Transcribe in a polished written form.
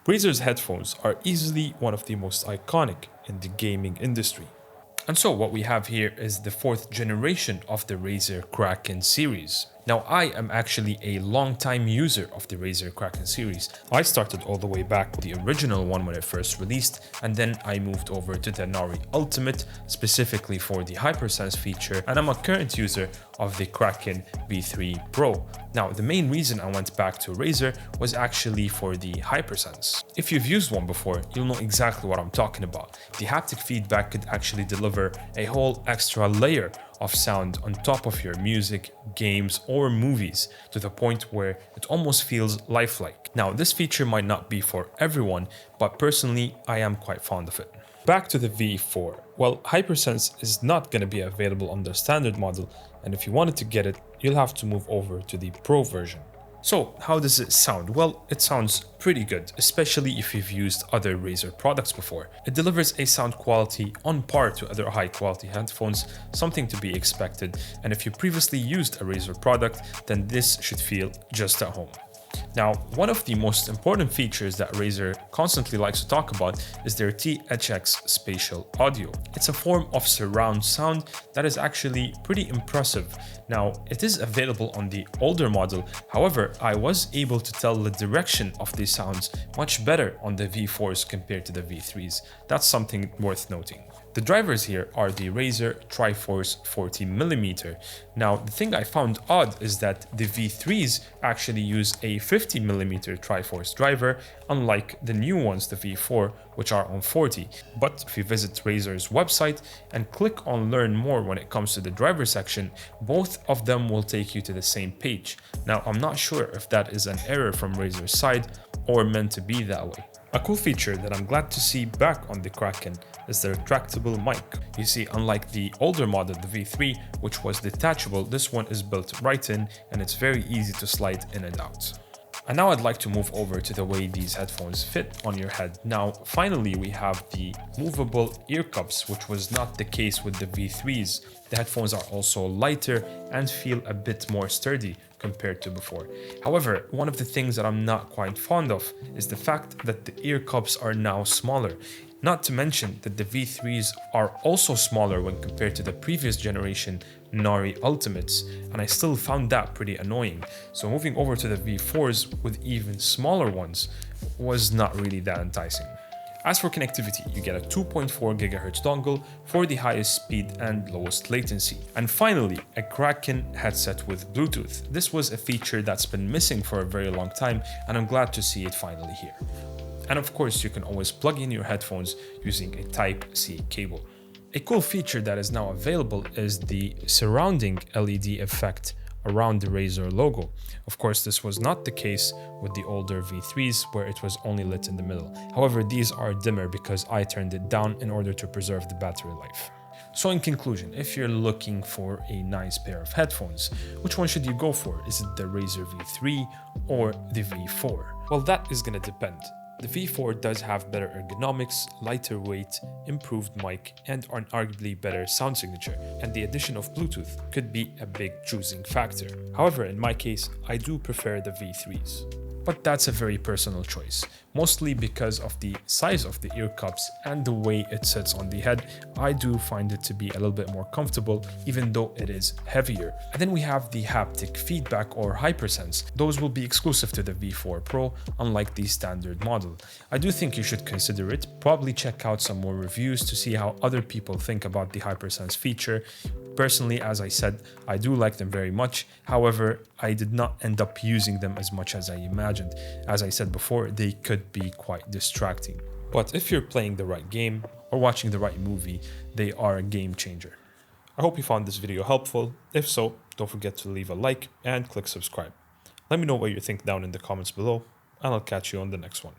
RAZER's headphones are easily one of the most iconic in the gaming industry. And so what we have here is the fourth generation of the RAZER Kraken series. Now I am actually a long-time user of the RAZER Kraken series. I started all the way back with the original one when it first released, and then I moved over to the Nari Ultimate specifically for the Hypersense feature, and I'm a current user of the Kraken V3 Pro. Now the main reason I went back to RAZER was actually for the Hypersense. If you've used one before, you'll know exactly what I'm talking about. The haptic feedback could actually deliver a whole extra layer of sound on top of your music, games, or movies to the point where it almost feels lifelike. Now, this feature might not be for everyone, but personally, I am quite fond of it. Back to the V4. Well, Hypersense is not going to be available on the standard model, and if you wanted to get it, you'll have to move over to the Pro version. So, how does it sound? Well, it sounds pretty good, especially if you've used other RAZER products before. It delivers a sound quality on par to other high quality headphones, something to be expected, and if you previously used a RAZER product, then this should feel just at home. Now, one of the most important features that RAZER constantly likes to talk about is their THX spatial audio. It's a form of surround sound that is actually pretty impressive. Now, it is available on the older model, however, I was able to tell the direction of the sounds much better on the V4s compared to the V3s. That's something worth noting. The drivers here are the RAZER Triforce 40mm. Now, the thing I found odd is that the V3s actually use a 50mm Triforce driver, unlike the new ones, the V4, which are on 40. But if you visit RAZER's website and click on Learn More when it comes to the driver section, both of them will take you to the same page. Now, I'm not sure if that is an error from RAZER's side or meant to be that way. A cool feature that I'm glad to see back on the Kraken is the retractable mic. You see, unlike the older model, the V3, which was detachable, this one is built right in and it's very easy to slide in and out. And now I'd like to move over to the way these headphones fit on your head. Now, finally, we have the movable ear cups, which was not the case with the V3s. The headphones are also lighter and feel a bit more sturdy compared to before. However, one of the things that I'm not quite fond of is the fact that the ear cups are now smaller. Not to mention that the V3s are also smaller when compared to the previous generation Nari Ultimates, and I still found that pretty annoying. So moving over to the V4s with even smaller ones was not really that enticing. As for connectivity, you get a 2.4 GHz dongle for the highest speed and lowest latency. And finally, a Kraken headset with Bluetooth. This was a feature that's been missing for a very long time, and I'm glad to see it finally here. And of course, you can always plug in your headphones using a Type-C cable. A cool feature that is now available is the surrounding LED effect around the RAZER logo. Of course, this was not the case with the older V3s where it was only lit in the middle. However, these are dimmer because I turned it down in order to preserve the battery life. So in conclusion, if you're looking for a nice pair of headphones, which one should you go for? Is it the RAZER V3 or the V4? Well, that is going to depend. The V4 does have better ergonomics, lighter weight, improved mic, and an arguably better sound signature, and the addition of Bluetooth could be a big choosing factor. However, in my case, I do prefer the V3s. But that's a very personal choice, mostly because of the size of the ear cups and the way it sits on the head. I do find it to be a little bit more comfortable, even though it is heavier. And then we have the haptic feedback or Hypersense. Those will be exclusive to the V4 Pro, unlike the standard model. I do think you should consider it, probably check out some more reviews to see how other people think about the Hypersense feature. Personally, as I said, I do like them very much. However, I did not end up using them as much as I imagined. As I said before, they could be quite distracting. But if you're playing the right game or watching the right movie, they are a game changer. I hope you found this video helpful. If so, don't forget to leave a like and click subscribe. Let me know what you think down in the comments below, and I'll catch you on the next one.